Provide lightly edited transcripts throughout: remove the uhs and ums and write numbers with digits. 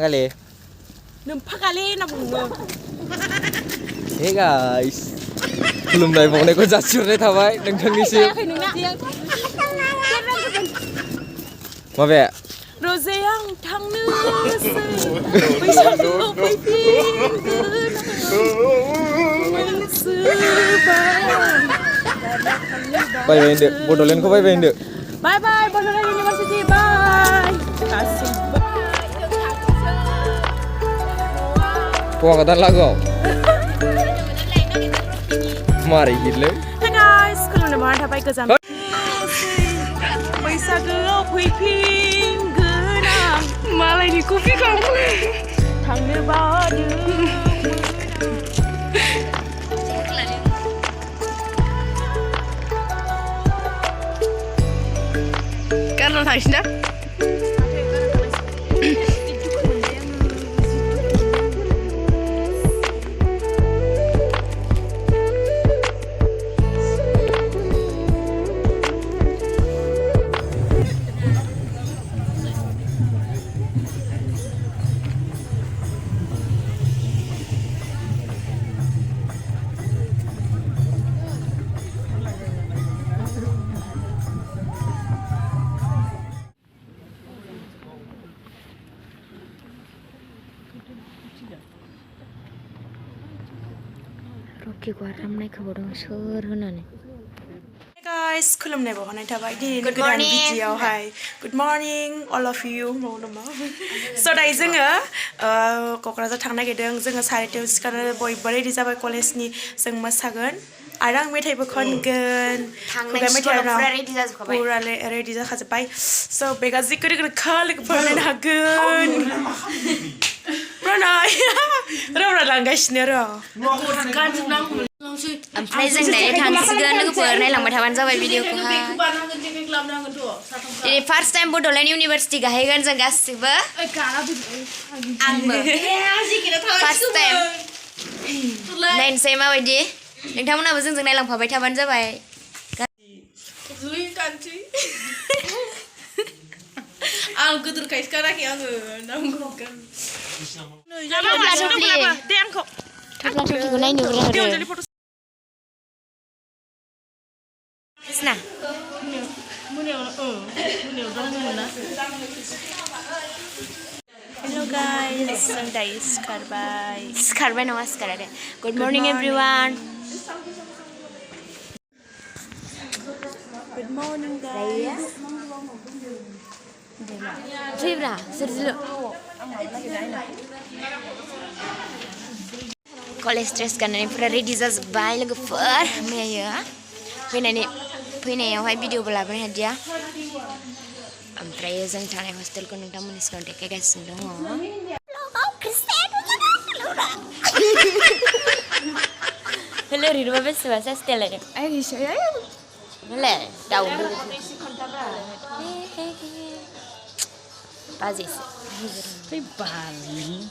kali. Nempa kali na bungo. Hey guys. खुलुमनाय बावनायखौ जासिहरनाय थाबाय नोंथांनिसिम. माबे? Rose yang थांनोसै बैसागुआव बाय होनदो बड'लेण्डखौ बाय होनदो. Bye bye Bodoland University bye. Kasih. Kau kata lagu. Mari gitu. Hey guys, खुलुमनाय बावनाय थाबाय गोजान. बैसागुआव फैफिनगोन मालायनि कफिखौ थांनो बादों. Karena थांसैना? Rocky guaramnai khabar sor honane. Hey guys, खुलुमनाय बावनाय थाबाय दिनै गोदान भिडिअआवहाय. Good morning all of you. So दायो जोङो क'क्राझार थांनो नागिरदों. जोङो 4:30 सिखारनानै बयबो रेडि जाबाय कलेजनि. जों मोसागोन आरो आं मेथाइबो खनगोन. खुगा मेथाइआ पुरा रेडि जाखाजोब्बाय. So बेगा जिखुनु लोगोफोर नायनो हागोन. Pranay. Raura लांगासिनो र'. ओमफ्राय जों दायो थांसिगोन लोगोफोर नायलांबाय थाबानो जाबाय भिडिअखौहाय. दिनै फार्स्ट टाइम बड'लेण्ड इउनिभारसिटि गाहैगोन जों गासिबो. आंबो फार्स्ट टाइम नायनोसै माबायदि. नोंथांमोनाबो जोंजों नायलांफाबाय थाबानो जाबाय. आं गोदोरखायसो गाराखै आङो नांगौ गान. दे आंखौ थुख्राखौ नायनो आरो Sna. Hello guys, जों दायो सिखारबाय. Sikarबाय नङा सिखाराखै. Good morning everyone. Good morning guys. Fibra, serjilo. College dress गाननानै पुरा रेडि जाजोब्बाय लोगोफोर. मैया फैनायावहाय भिडिअबो लाबोनो हादिया. ओमफ्राय जों थानाय हस्टेलखौ नोंथांमोननि सिगाङाव देखायगासिनो दङ. हेलो रिरुबा बेसेबा सास्टेल लायदों. Ay saya. Hele, daun dulu. Pazis. Hey Bali.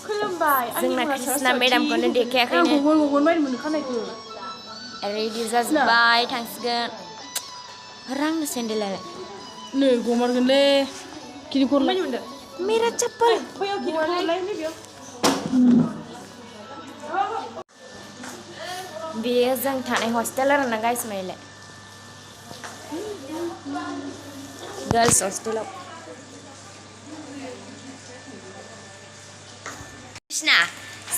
खुलुमबाय. जोंना कृष्णा मेडामखौनो देखायाखैनो. गुबुन बायदि मोनखानायखौ. रेडि जाजोब्बाय थांसिगोन. रांनो सेन्देलालाय. नै गमारगोनलै. किनि खर बायदि मोनदों? मेरा चप्पल. फैयाव किनि खरलाय नै बेयाव. बेयो जों थानाय हस्टेल आरोना गाइस माइलाय. गर्ल्स हस्टेलाव. कृष्णा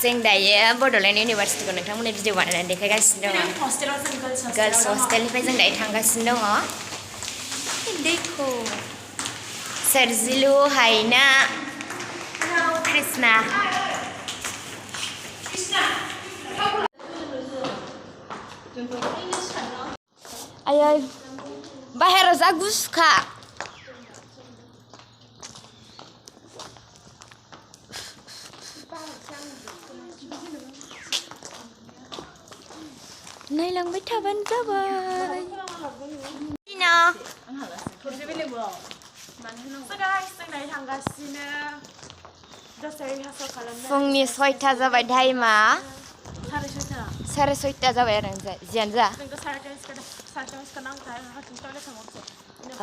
जों दायो बड'लेण्ड इउनिभारसिटिखौ नोंथांमोननि भिडिअ बानायनानै देखायगासिनो दङ. गर्ल्स हस्टेलनिफ्राय जों दायो थांगासिनो दङ. देखो सरजिलु हायना कृष्णा. आयै बाहेराव जा गुसुखा. नायलांबाय थाबानो जाबाय. फुंनि 6टा जाबाय टाइमा. 6:30 जाबाय आरो जियानो जा.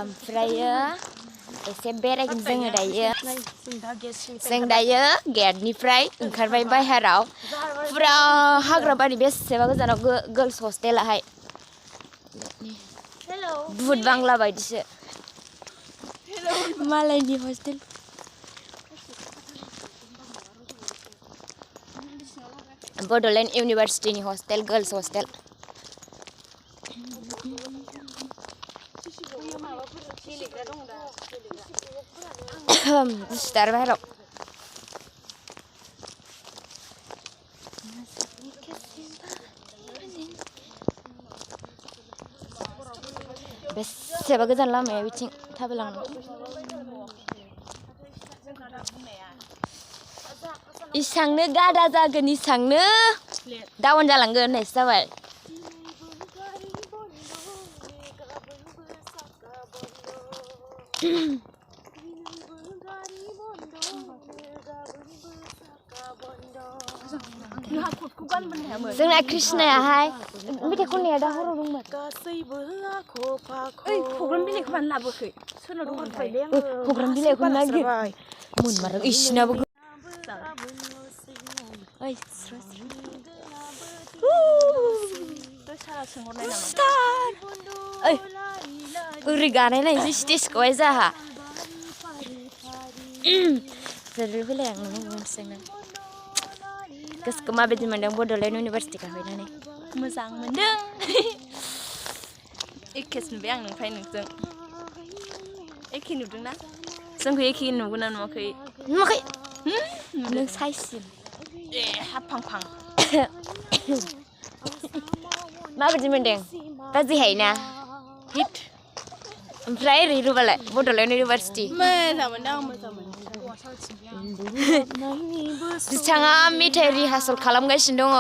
ओमफ्रायो एसे बेरायगोन जोङो दायो जों दायो गेटनिफ्राय ओंखारबाय बाहेराव फुरा हाग्राबारि बेसेबा गोजानाव गर्ल्स हस्टेलाहाय भुट बांला बायदिसो मालायनि हस्टेल बड'लेण्ड इउनिभार्सिटिनि हस्टेल गर्ल्स हस्टेल गुसुथार बाहेराव बेसेबा गोजान लामाया बिथिं थाबायलांनो इसांनो गादा जागोन इसांनो डाउन जालांगोन होननायसो जाबाय जोंना कृष्णायाहाय मेथाइ खननाया दा हराव दंमोन प्रग्राम बिलाइखौ मानो लाबोखै सोरनाव दंमोनथाय प्रग्राम बिलाइखौ नागिर मोनमारो इसिनाबो ओरै गानायनायसै स्टेजखौहाय जाहा सोरबो फैलाय आं नुनो मोनसैना गोसोखौ माबायदि मोनदों बड'लेण्ड इउनिभार्सिटिखौ फैनानै मोजां मोनदों एखेसो नुबाय आं नोंनिफ्राय नोंजों एखे नुदोंना जोंखौ एखे नुगोना नुवाखै नुवाखै नों साइजसिन ए हाब फां फां माबायदि मोनदों बाजैहाय ना हिट ओमफ्राय ओरै रुबालाय बड'लेण्ड इउनिभार्सिटि मोजां मोनदों आं मोजां मोनदों बिथाङा मेथाइ रिहार्सेल खालामगासिनो दङ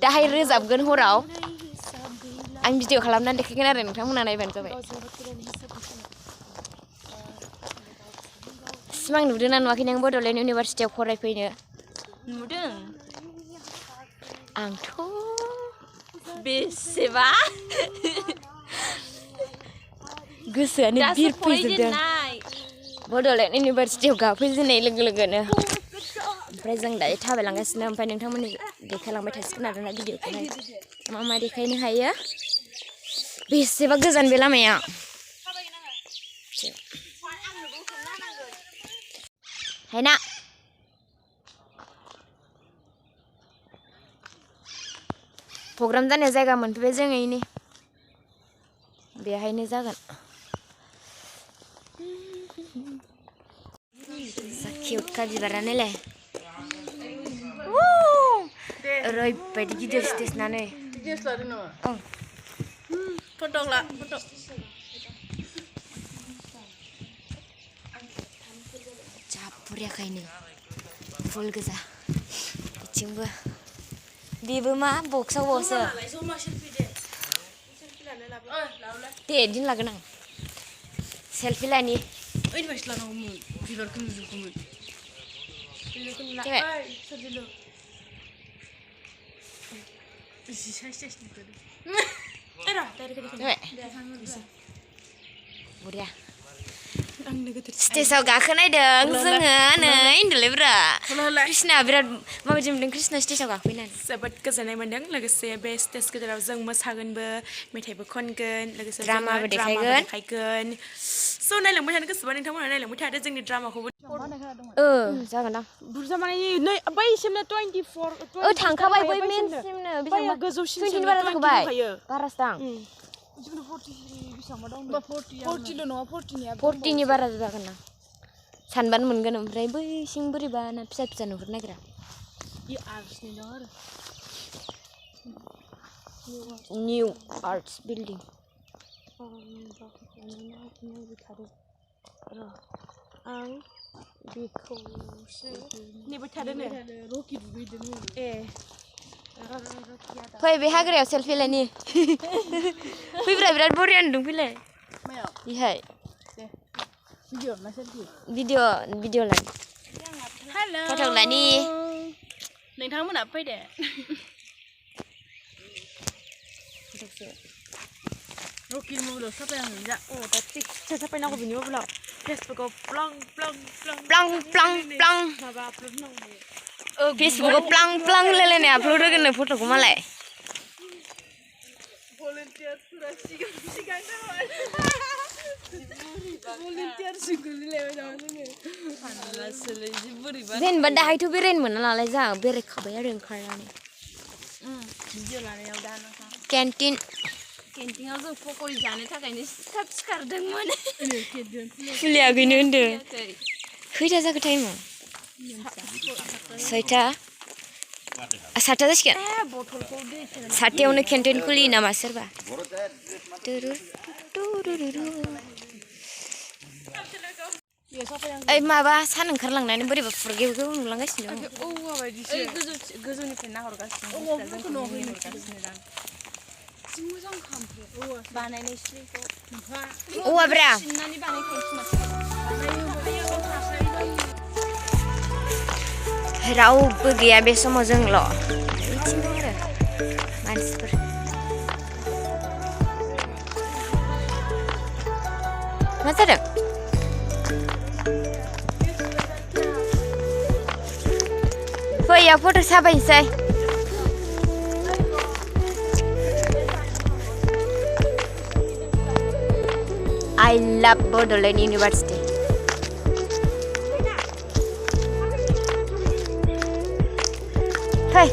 दाहाय रोजाबगोन हराव आं भिडिअ खालामनानै देखायगोन आरो नोंथांमोना नायबानो जाबाय सिमां नुदोंना नुवाखै नों बड'लेण्ड इउनिभार्सिटियाव फरायफैनो नुदों आंथ' बेसेबा गोसोआनो बिरफैजोबदों बड'लेण्ड इउनिभार्सिटियाव गाफैजेननाय लोगो लोगोनो ओमफ्राय जों दायो थाबायलांगासिनो ओमफ्राय नोंथांमोननि देखायलांबाय थासिगोन आरोना भिडिअखौहाय मा मा देखायनो हायो बेसेबा गोजान बे लामाया हायना प्रग्राम जानाय जायगा मोनफैबाय जोङो इनि बेहायनो जागोन किउटखा बिबारानोलाय ओरैबायदि गिदिर स्टेज ना नै फट' ला फट' जा बुरियाखायनो फुल गोजा बिथिंबो बेबो मा बक्सआवसो दे दिन लागोन आं सेलफि लानि बिबारखौ नुजोबगौमोन बुरिया स्टेजआव गाखोनायदों जोङो नै उन्दुलायब्रा कृष्णा बिराद माबायदि मोनदों कृष्णा स्टेजआव गाखोनानै जोबोद गोजोननाय मोनदों लोगोसे बे स्टेज गेजेराव जों मोसागोनबो मेथाइबो खनगोन लोगोसे ड्रामाबो देखायगोन स' नायलांबाय थानो गोसोबा नोंथांमोना नायलांबाय थादो जोंनि ड्रामाखौबो जागोन दां बुरजा माने नै बैसिमनो 24 थांखाबाय बै मेनसिमनो बेसेबां गोजौसिन 20 बारा जाखाबाय बारासो दां 40 नङा 40नि बारा जागोन ना सानबानो मोनगोन ओमफ्राय बै सिं बोरैबा ना फिसा फिसा नुहुरनो नागिरा निउ आर्ट्स बिल्डिं आं बेखौसो नेबाय थादों रकि दुगैदों ए फै बे हाग्रायाव सेलफि लानि फैब्रा बिराद बरिया नुदों फैलाय इहाय भिडिअ लानि हेल' फट' लानि नोंथांमोना फैदो रकि मबाइलाव साफायनांगौ जा दा थिगसे साफायनांगौ बिनि मबाइलाव फेसबुकआव plum plum plum plum plum plum माबा आपल'ड नांगौ फेसबुकआव प्लं प्लं लायलायनाय आपल'ड होगोन नो फट'खौ मालाय भलन्टियारफोरा सिगां सिगां जाबाय भलन्टियार सिगुलिलायबाय नामा जोङो फानलासोलै जि बोरैबा जेनेबा दाहायथ' बेरायनो मोना नालाय जोंहा बेरायखाबाय आरो ओंखारनानै भिडिअ लानायाव दा नोंथां केन्टिन केन्टिनाव जों पक'रि जानो थाखायनो थाब सिखारदोंमोन खुलियाखैनो होनदों खैथा जाखो टाइमा 6टा 7टा जासिगोन बथलखौ दै 7टायावनो केन्टिन खुलियो नामा सोरबा ओइ माबा सान ओंखारलांनानै बोरैबा फुरगेव गेव नुलांगासिनो दं औवा बायदिसो गोजौनिफ्राय नाहरगासिनो दा जि मोजां खामफ्राय औवा बानायनाय स्ट्रिखौ औवाब्रा सिननानै बानायखायोसो रावबो गैया बे समाव जोंल' बिथिं दं आरो मानसिफोर मा जादों फैया फट' साफायनोसै I love Bodoland University. Hey.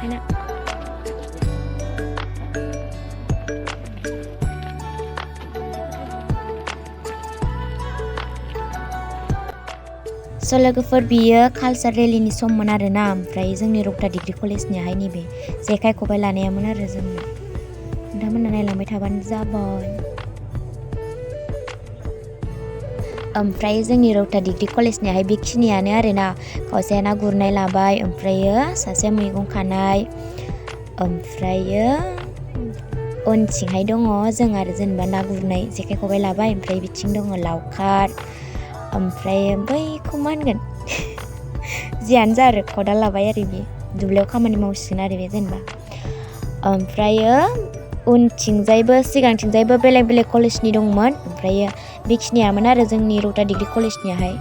खायना स' लोगोफोर बियो कालचार रेलिनि सममोन आरोना ओमफ्राय जोंनि रौता डिग्री कलेजनियाहाय नैबे जेखाइ खबाइ लानायामोन आरो जोंना नोंथांमोना नायलांबाय थाबानो जाबाय ओमफ्राय जोंनि रौता डिग्री कलेजनियाहाय बेखिनियानो आरोना खावसेया ना गुरनाय लाबाय ओमफ्रायो सासे मैगं खानाय ओमफ्रायो उनथिंहाय दङ जों आरो जेनेबा ना गुरनाय जेखाइ खबाइ लाबाय ओमफ्राय बिथिं दङ लावखार ओमफ्राय बैखौ मा होनगोन जियानो जा आरो खदाल लाबाय आरो बे दुब्लियाव खामानि मावसिगोन आरो बे जेनेबा ओमफ्रायो उनथिंजायबो सिगांथिंजायबो बेलेग बेलेग कलेजनि दंमोन ओमफ्रायो बेखिनियामोन आरो जोंनि रौता डिग्री कलेजनियाहाय